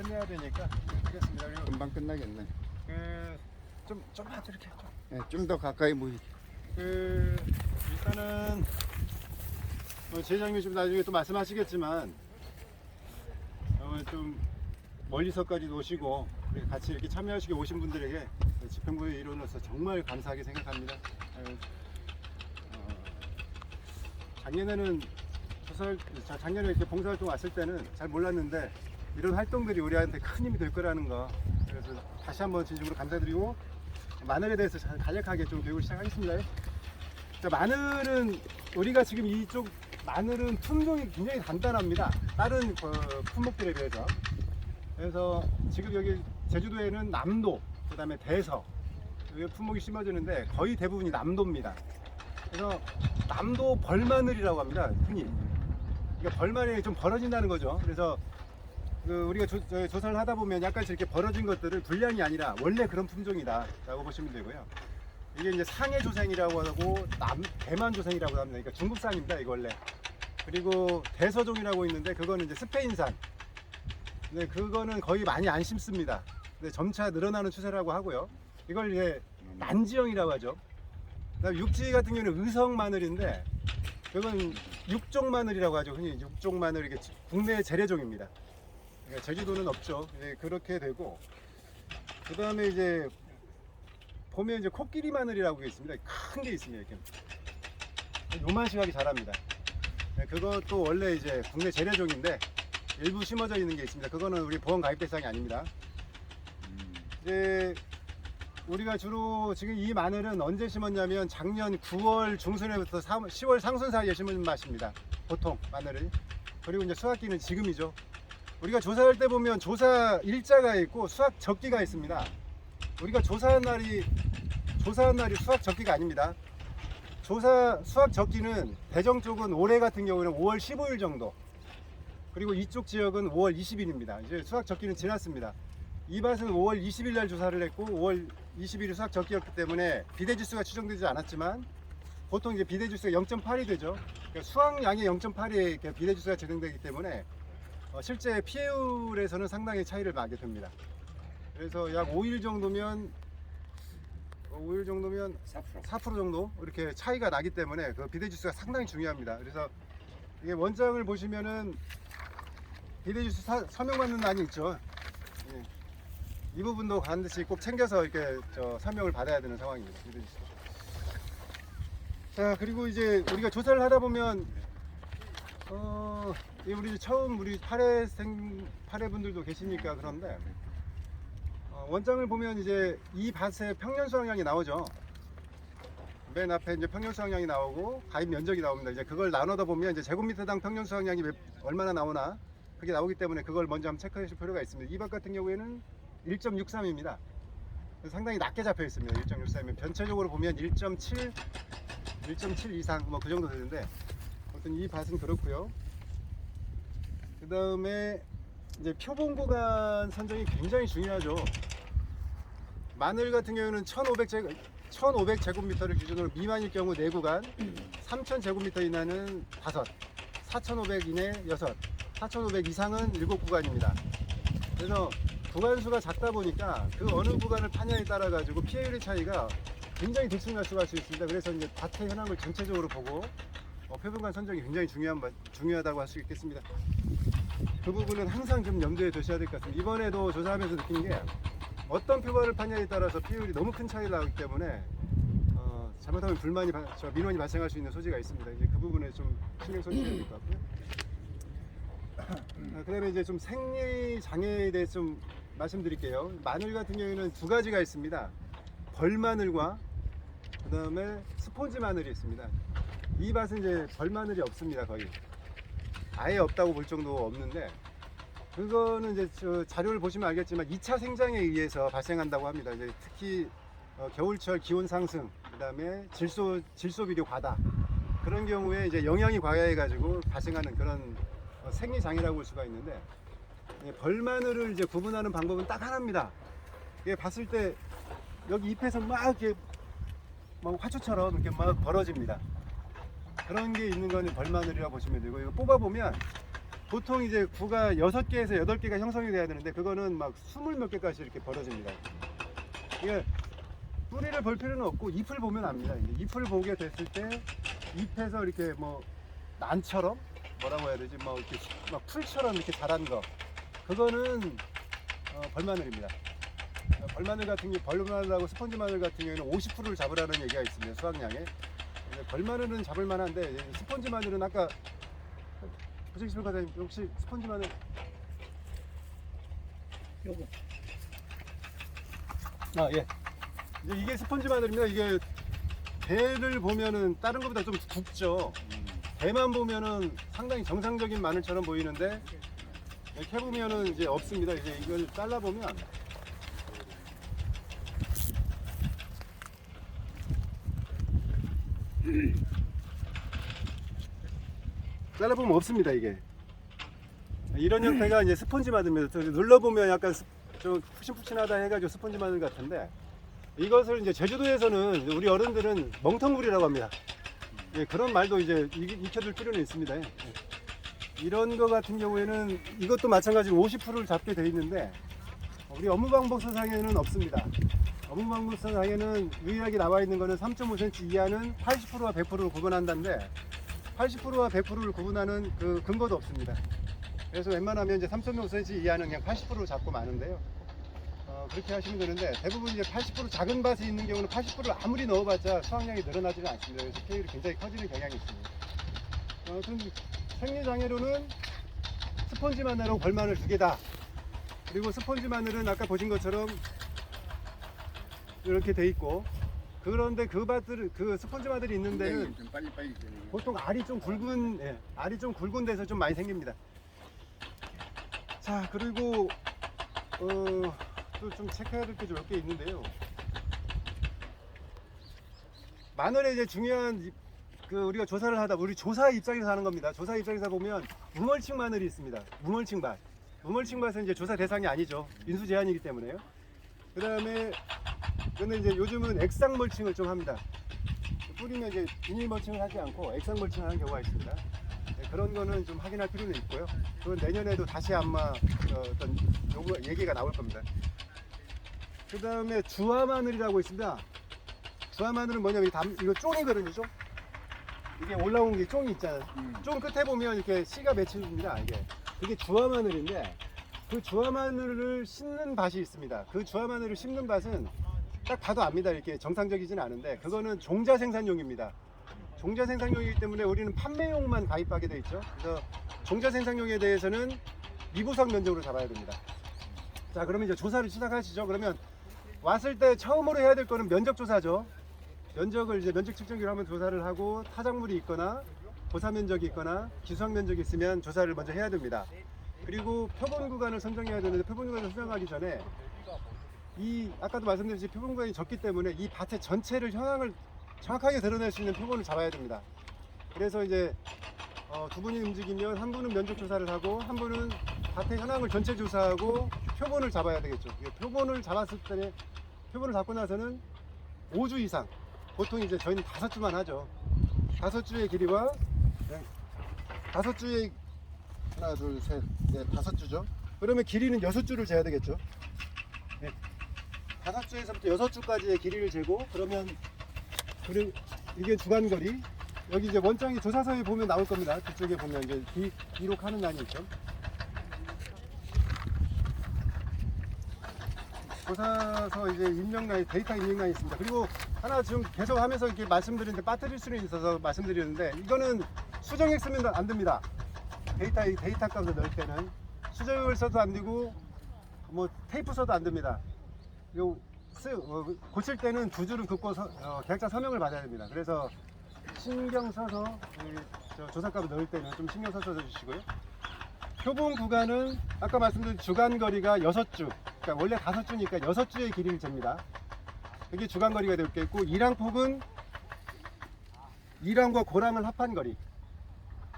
끝내야 되니까 하겠습니다. 그리고 금방 끝나겠네. 좀 하죠 이렇게 좀. 네, 좀 더 가까이 모이게. 일단은 제장님 좀 나중에 또 말씀하시겠지만 좀 멀리서까지 오시고 같이 이렇게 참여하시게 오신 분들에게 집행부의 일원으로서 정말 감사하게 생각합니다. 작년에는 작년에 이렇게 봉사활동 왔을 때는 잘 몰랐는데 이런 활동들이 우리한테 큰 힘이 될 거라는 거, 그래서 다시 한번 진심으로 감사드리고 마늘에 대해서 간략하게 좀 교육을 시작하겠습니다. 자, 마늘은 우리가 지금 이쪽 마늘은 품종이 굉장히 단단합니다. 다른 품목들에 비해서. 그래서 지금 여기 제주도에는 남도, 그 다음에 대서 여기 품목이 심어지는데 거의 대부분이 남도입니다. 그래서 남도 벌마늘이라고 합니다. 흔히. 그러니까 벌마늘이 좀 벌어진다는 거죠. 그래서 우리가 조사를 하다 보면 약간씩 이렇게 벌어진 것들을 불량이 아니라 원래 그런 품종이다 라고 보시면 되고요. 이게 이제 상해 조생이라고 하고 대만 조생이라고 합니다. 그러니까 중국산입니다, 이거 원래. 그리고 대서종이라고 있는데 그거는 이제 스페인산. 근데 그거는 거의 많이 안 심습니다. 근데 점차 늘어나는 추세라고 하고요. 이걸 이제 난지형이라고 하죠. 그다음에 육지 같은 경우는 의성 마늘인데 그건 육종 마늘이라고 하죠. 흔히 육종 마늘, 이게 국내 재래종입니다. 그러니까 제주도는 없죠. 그렇게 되고, 그 다음에 이제 보면 이제 코끼리 마늘이라고 있습니다. 큰 게 있습니다. 이렇게 요만식하게 자랍니다. 그것도 원래 이제 국내 재래종인데 일부 심어져 있는 게 있습니다. 그거는 우리 보험 가입 대상이 아닙니다. 이제 우리가 주로 지금 이 마늘은 언제 심었냐면 작년 9월 중순에부터 10월 상순 사이에 심은 맛입니다. 보통 마늘을. 그리고 이제 수확기는 지금이죠. 우리가 조사할 때 보면 조사 일자가 있고 수확 적기가 있습니다. 우리가 조사한 날이 수확 적기가 아닙니다. 수확 적기는 대정 쪽은 올해 같은 경우는 5월 15일 정도, 그리고 이쪽 지역은 5월 20일입니다. 이제 수확 적기는 지났습니다. 이 밭은 5월 20일 날 조사를 했고 5월 20일이 수확 적기였기 때문에 비대지수가 추정되지 않았지만 보통 이제 비대지수가 0.8이 되죠. 그러니까 수확량의 0.8이 비대지수가 제정되기 때문에 실제 피해율에서는 상당히 차이를 나게 됩니다. 그래서 약 5일 정도면 4% 정도 이렇게 차이가 나기 때문에 그 비대지수가 상당히 중요합니다. 그래서 이게 원장을 보시면은 비대지수 서명받는 난이 있죠. 예. 이 부분도 반드시 꼭 챙겨서 이렇게 서명을 받아야 되는 상황입니다. 비대지수. 자, 그리고 이제 우리가 조사를 하다 보면 우리 처음 우리 파례 분들도 계시니까 그런데 원장을 보면 이제 이 밭의 평년 수확량이 나오죠. 맨 앞에 이제 평년 수확량이 나오고 가입 면적이 나옵니다. 이제 그걸 나눠다 보면 이제 제곱미터당 평년 수확량이 얼마나 나오나 그게 나오기 때문에 그걸 먼저 한번 체크해 줄 필요가 있습니다. 이 밭 같은 경우에는 1.63입니다. 상당히 낮게 잡혀 있습니다. 1.63이면 전체적으로 보면 1.7 이상 뭐 그 정도 되는데 아무튼 이 밭은 그렇고요. 그 다음에 이제 표본 구간 선정이 굉장히 중요하죠. 마늘 같은 경우는 1,500제곱미터를 기준으로 미만일 경우 4구간, 3,000제곱미터 이내는 5, 4,500 이내 6, 4,500 이상은 7구간입니다. 그래서 구간 수가 작다 보니까 그 어느 구간을 파냐에 따라 가지고 피해율의 차이가 굉장히 들쑥날 수가 수 있습니다. 그래서 이제 밭의 현황을 전체적으로 보고 표본간 선정이 굉장히 중요하다고 할 수 있겠습니다. 그 부분은 항상 좀 염두에 두셔야 될 것 같습니다. 이번에도 조사하면서 느낀 게 어떤 표본을 파냐에 따라서 피해율이 너무 큰 차이가 나기 때문에 잘못하면 민원이 발생할 수 있는 소지가 있습니다. 이제 그 부분에 좀 신경 써주셔야 될 것 같고요. 그다음에 이제 좀 생리 장애에 대해서 좀 말씀드릴게요. 마늘 같은 경우에는 두 가지가 있습니다. 벌마늘과 그다음에 스폰지 마늘이 있습니다. 이 밭은 이제 벌마늘이 없습니다. 거의 아예 없다고 볼 정도 없는데 그거는 이제 자료를 보시면 알겠지만 2차 생장에 의해서 발생한다고 합니다. 이제 특히 겨울철 기온 상승, 그다음에 질소 비료 과다 그런 경우에 이제 영양이 과해해 가지고 발생하는 그런 생리 장애라고 볼 수가 있는데 벌마늘을 이제 구분하는 방법은 딱 하나입니다. 이게 봤을 때 여기 잎에서 막 이렇게 막 화초처럼 이렇게 막 벌어집니다. 그런 게 있는 건 벌마늘이라고 보시면 되고 이거 뽑아 보면 보통 이제 구가 6개에서 8개가 형성이 돼야 되는데 그거는 막 20몇 개까지 이렇게 벌어집니다. 이게 뿌리를 볼 필요는 없고 잎을 보면 압니다. 이제 잎을 보게 됐을 때 잎에서 이렇게 뭐 난처럼 뭐라고 해야 되지? 뭐 이렇게 막 풀처럼 이렇게 자란 거 그거는 벌마늘입니다. 벌마늘 같은 경우 벌마늘하고 스펀지 마늘 같은 경우에는 50%를 잡으라는 얘기가 있습니다. 수확량에. 벌마늘은 잡을 만한데 스펀지 마늘은 아까 부장님 과장님 혹시 스펀지 마늘 요거. 예. 이제 이게 스펀지 마늘입니다. 이게 대를 보면은 다른 것보다 좀 굵죠. 대만 보면은 상당히 정상적인 마늘처럼 보이는데 이렇게 보면은 이제 없습니다. 이제 이걸 잘라 보면 잘라보면 없습니다. 이게 이런 형태가 이제 스펀지 마늘입니다. 눌러보면 약간 좀 푸신푸신하다 해가지고 스펀지 마늘 같은데 이것을 이제 제주도에서는 우리 어른들은 멍텅구리라고 합니다. 예, 그런 말도 이제 익혀둘 필요는 있습니다. 예. 이런 거 같은 경우에는 이것도 마찬가지로 50%를 잡게 돼 있는데 우리 업무방법서상에는 없습니다. 업무방법서상에는 유일하게 나와 있는 거는 3.5cm 이하는 80%와 100%를 구분한다는데 80%와 100%를 구분하는 그 근거도 없습니다. 그래서 웬만하면 이제 3.5cm 이하는 그냥 80%를 잡고 마는데요. 그렇게 하시면 되는데 대부분 이제 80% 작은 밭이 있는 경우는 80%를 아무리 넣어봤자 수확량이 늘어나지는 않습니다. 그래서 케일이 굉장히 커지는 경향이 있습니다. 아무튼 생리장애로는 스펀지 마늘하고 벌마늘 두 개다. 그리고 스펀지 마늘은 아까 보신 것처럼 이렇게 돼 있고 그런데 그 밭들 그 스펀지 마늘이 있는 데는 좀 빨리빨리 되네요. 보통 알이 좀 굵은 알이 좀 굵은 데서 좀 많이 생깁니다. 자 그리고 또 좀 체크해야 될 게 몇 개 있는데요. 마늘에 이제 중요한 그 우리가 조사를 하다 우리 조사 입장에서 하는 겁니다. 조사 입장에서 보면 우멀칭 마늘이 있습니다. 우멀칭 밭. 우멀칭 밭은 이제 조사 대상이 아니죠. 인수 제한이기 때문에요. 그 다음에 근데 이제 요즘은 액상 멀칭을 좀 합니다. 뿌리면 이제 비닐 멀칭을 하지 않고 액상 멀칭을 하는 경우가 있습니다. 네, 그런 거는 좀 확인할 필요는 있고요. 그건 내년에도 다시 아마 어떤 요구 얘기가 나올 겁니다. 그 다음에 주화 마늘이라고 있습니다. 주화 마늘은 뭐냐면 이거 쫑이거든요. 쫑. 이게 올라온 게 쫑이 있잖아요. 쫑 끝에 보면 이렇게 씨가 맺힙니다. 이게 그게 주화 마늘인데 그 주화 마늘을 심는 밭이 있습니다. 그 주화 마늘을 심는 밭은 딱 봐도 압니다. 이렇게 정상적이진 않은데 그거는 종자 생산용입니다. 종자 생산용이기 때문에 우리는 판매용만 가입하게 돼 있죠. 그래서 종자 생산용에 대해서는 미부상 면적으로 잡아야 됩니다. 자, 그러면 이제 조사를 시작하시죠. 그러면 왔을 때 처음으로 해야 될 거는 면적 조사죠. 면적을 이제 면적 측정기로 한번 조사를 하고 타작물이 있거나 고사 면적이 있거나 기수학 면적이 있으면 조사를 먼저 해야 됩니다. 그리고 표본 구간을 선정해야 되는데 표본 구간을 선정하기 전에 이 아까도 말씀드렸듯이 표본 구간이 적기 때문에 이 밭의 전체를 현황을 정확하게 드러낼 수 있는 표본을 잡아야 됩니다. 그래서 이제 두 분이 움직이면 한 분은 면적 조사를 하고 한 분은 밭의 현황을 전체 조사하고 표본을 잡아야 되겠죠. 표본을 잡았을 때 표본을 잡고 나서는 5주 이상 보통 이제 저희는 5주만 하죠. 5주의 길이와 5주의 하나, 둘, 셋, 넷, 5주죠. 그러면 길이는 6주를 재야 되겠죠. 네. 5주에서부터 6주까지의 길이를 재고 그러면 이게 주간거리. 여기 이제 원장이 조사서에 보면 나올 겁니다. 뒤쪽에 보면 이제 기록하는 란이 있죠. 조사서 이제 입력란이 데이터 입력란이 있습니다. 그리고 하나 지금 계속 하면서 이렇게 말씀드리는데 빠뜨릴 수는 있어서 말씀드리는데 이거는 수정액 쓰면 안 됩니다. 데이터 값을 넣을 때는 수정액을 써도 안 되고 뭐 테이프 써도 안 됩니다. 고칠 때는 두 줄은 긋고 계약자 서명을 받아야 됩니다. 그래서 신경 써서 조사값을 넣을 때는 좀 신경 써서 주시고요. 표본 구간은 아까 말씀드린 주간 거리가 6주, 그러니까 원래 5주니까 6주의 길이를 잽니다. 이게 주간 거리가 되겠고 이랑폭은 이랑과 고랑을 합한 거리.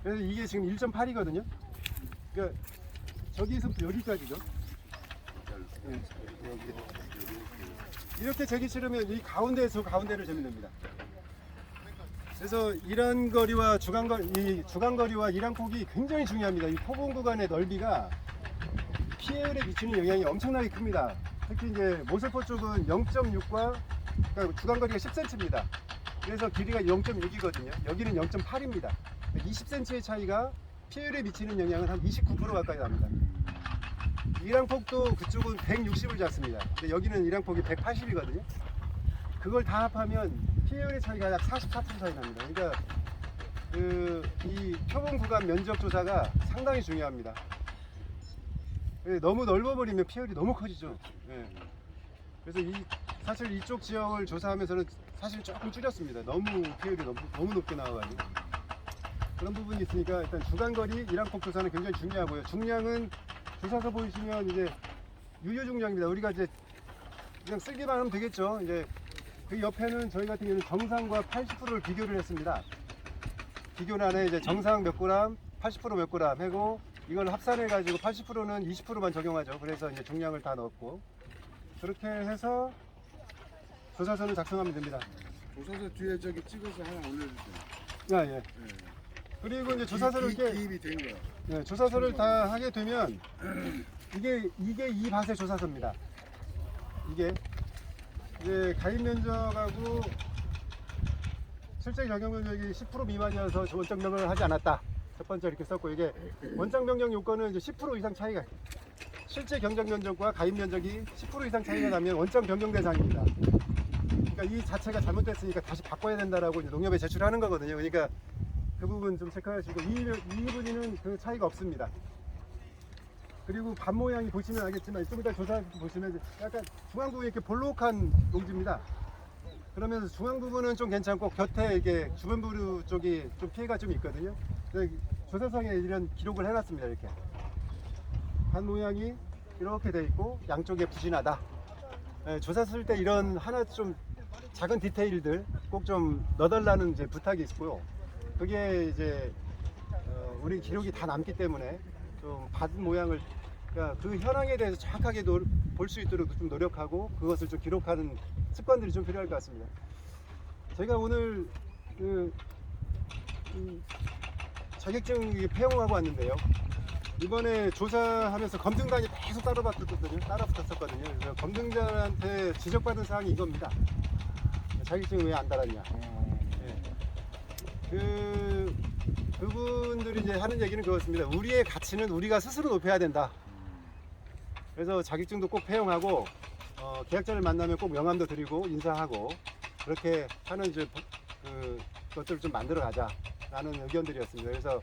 그래서 이게 지금 1.8이거든요. 그러니까 저기서부터 여기까지죠. 네, 여기. 이렇게 재기 싫으면 이 가운데에서 가운데를 재면 됩니다. 그래서 이란거리와 주간거리와 이란폭이 굉장히 중요합니다. 이 포봉 구간의 넓이가 피해율에 미치는 영향이 엄청나게 큽니다. 특히 이제 모슬포 쪽은 0.6과 그러니까 주간거리가 10cm입니다. 그래서 길이가 0.6이거든요. 여기는 0.8입니다. 20cm의 차이가 피해율에 미치는 영향은 한 29% 가까이 납니다. 이랑폭도 그쪽은 160을 잡습니다. 근데 여기는 이랑폭이 180이거든요. 그걸 다 합하면 피해율의 차이가 약 44% 차이 납니다. 그러니까 이 표본 구간 면적 조사가 상당히 중요합니다. 너무 넓어버리면 피해율이 너무 커지죠. 예. 그래서 사실 이쪽 지역을 조사하면서는 사실 조금 줄였습니다. 너무 피해율이 너무 높게 나와가지고 그런 부분이 있으니까 일단 주간거리 이랑폭 조사는 굉장히 중요하고요. 중량은 조사서 보이시면 이제 유효 중량입니다. 우리가 이제 그냥 쓰기만 하면 되겠죠. 이제 그 옆에는 저희 같은 경우는 정상과 80%를 비교를 했습니다. 비교를 안에 이제 정상 몇 그램, 80% 몇 그램 하고 이걸 합산해 가지고 80%는 20%만 적용하죠. 그래서 이제 중량을 다 넣었고 그렇게 해서 조사서를 작성하면 됩니다. 조사서 뒤에 저기 찍어서 하나 올려주세요. 아, 예. 그리고 이제 조사서를 이렇게 기입이 된 거야. 네, 조사서를 다 하게 되면 이게 이 밭의 조사서입니다. 이게 이제 가입 면적하고 실제 경영 면적이 10% 미만이어서 원적 변경을 하지 않았다. 첫 번째 이렇게 썼고 이게 원적 변경 요건은 이제 10% 이상 차이가 실제 경작 면적과 가입 면적이 10% 이상 차이가 나면 원점 변경 대상입니다. 그러니까 이 자체가 잘못됐으니까 다시 바꿔야 된다라고 이제 농협에 제출하는 거거든요. 그러니까 그 부분 좀 체크하시고 이 부분은 그 차이가 없습니다. 그리고 밭 모양이 보시면 알겠지만 좀 이따 조사 보시면 약간 중앙 부분이 이렇게 볼록한 농지입니다. 그러면서 중앙 부분은 좀 괜찮고 곁에 이게 주변 부루 쪽이 좀 피해가 좀 있거든요. 조사상에 이런 기록을 해놨습니다. 이렇게 밭 모양이 이렇게 돼 있고 양쪽에 부진하다. 조사 쓸 때 이런 하나 좀 작은 디테일들 꼭 좀 넣어달라는 이제 부탁이 있고요. 그게 이제 우리 기록이 다 남기 때문에 좀 밭 모양을 그러니까 그 현황에 대해서 정확하게 볼 수 있도록 좀 노력하고 그것을 좀 기록하는 습관들이 좀 필요할 것 같습니다. 제가 오늘 자격증 폐용하고 왔는데요. 이번에 조사하면서 검증단이 계속 따라붙었었거든요. 그래서 검증단한테 지적받은 사항이 이겁니다. 자격증 왜 안 달았냐. 네. 그분들이 이제 하는 얘기는 그렇습니다. 우리의 가치는 우리가 스스로 높여야 된다. 그래서 자격증도 꼭 폐용하고 계약자를 만나면 꼭 명함도 드리고 인사하고 그렇게 하는 이제 것들을 좀 만들어 가자라는 의견들이었습니다. 그래서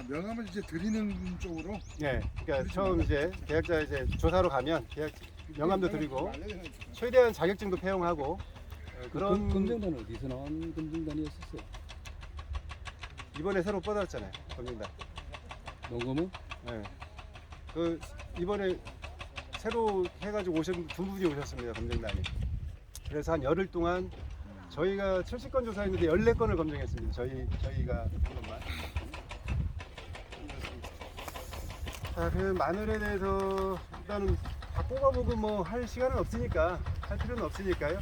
명함을 이제 드리는 쪽으로. 네, 그러니까 처음 이제 계약자 이제 조사로 가면 명함도 드리고 최대한 자격증도 폐용하고 그런 검증단 어디서 나온 검증단이었었어요? 이번에 새로 뻗었잖아요, 검증단. 농검은? 네. 이번에 새로 해가지고 오신 두 분이 오셨습니다, 검증단이. 그래서 한 열흘 동안 저희가 70건 조사했는데 14건을 검증했습니다. 저희가 한 것만. 자, 그 마늘에 대해서 일단은 다 뽑아보고 뭐 할 시간은 없으니까 할 필요는 없으니까요.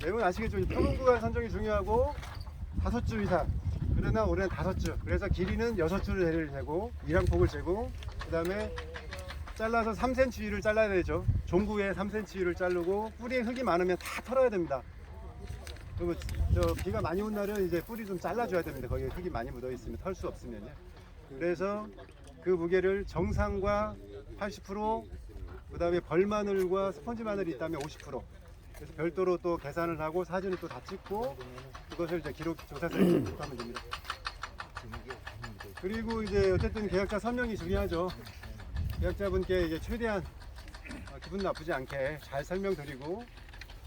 매번 아시겠죠? 표본 구간 선정이 중요하고 5주 이상. 그러나 올해는 5주. 그래서 길이는 6주를 재고 이랑폭을 재고 그 다음에 잘라서 3cm를 잘라야 되죠. 종구에 3cm를 자르고 뿌리에 흙이 많으면 다 털어야 됩니다. 그리고 비가 많이 온 날은 이제 뿌리 좀 잘라줘야 됩니다. 거기에 흙이 많이 묻어 있으면 털 수 없으면요. 그래서 그 무게를 정상과 80%, 그 다음에 벌마늘과 스펀지 마늘이 있다면 50%. 그래서 별도로 또 계산을 하고 사진을 또 다 찍고 그것을 이제 조사서에 기록하면 됩니다. 그리고 이제 어쨌든 계약자 설명이 중요하죠. 계약자분께 이제 최대한 기분 나쁘지 않게 잘 설명드리고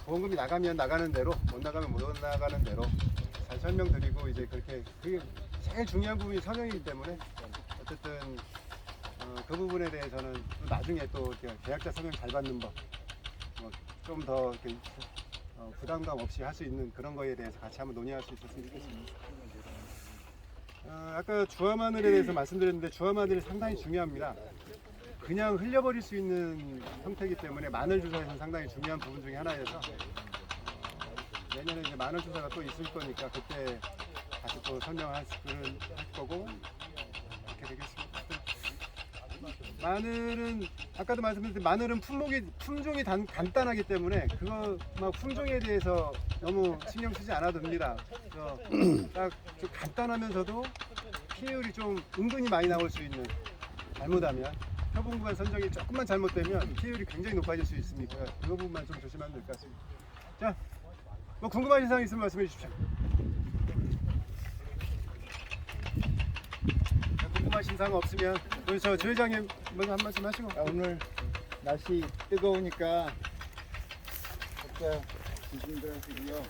보험금이 나가면 나가는 대로 못 나가면 못 나가는 대로 잘 설명드리고 이제 그렇게 그게 제일 중요한 부분이 설명이기 때문에 어쨌든 그 부분에 대해서는 또 나중에 또 계약자 설명 잘 받는 법 좀 더 부담감 없이 할 수 있는 그런 거에 대해서 같이 한번 논의할 수 있었으면 좋겠습니다. 아까 주화마늘에 대해서 말씀드렸는데 주화마늘이 상당히 중요합니다. 그냥 흘려버릴 수 있는 형태이기 때문에 마늘 주사에서는 상당히 중요한 부분 중에 하나여서 내년에 이제 마늘 조사가 또 있을 거니까 그때 다시 또 설명할 거고 이렇게 되겠습니다. 마늘은 아까도 말씀드렸듯이 마늘은 품종이 간단하기 때문에 그거 막 품종에 대해서 너무 신경 쓰지 않아도 됩니다. 그래서 딱 좀 간단하면서도 피해율이 좀 은근히 많이 나올 수 있는, 잘못하면 표본 구간 선정이 조금만 잘못되면 피해율이 굉장히 높아질 수 있으니까 그 부분만 좀 조심하면 될 것 같습니다. 자, 뭐 궁금하신 사항 있으면 말씀해 주십시오. 궁금하신 사항 없으면 우리 저 주회장님 먼저 한 말씀 하시고. 오늘 날씨 뜨거우니까 각자 조심들 하시고요.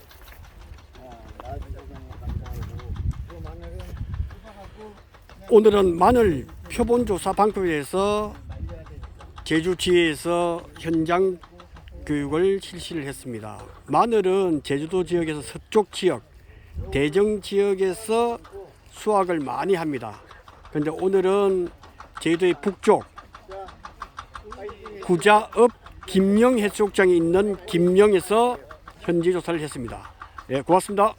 나와주셔서 감사하고 또 마늘은 수박하고 오늘은 마늘 표본조사 방법에 대해서 제주지회에서 현장 교육을 실시를 했습니다. 마늘은 제주도 지역에서 서쪽 지역, 대정 지역에서 수확을 많이 합니다. 그런데 오늘은 제주도의 북쪽 구자읍 김영 해수욕장에 있는 김영에서 현지 조사를 했습니다. 네, 고맙습니다.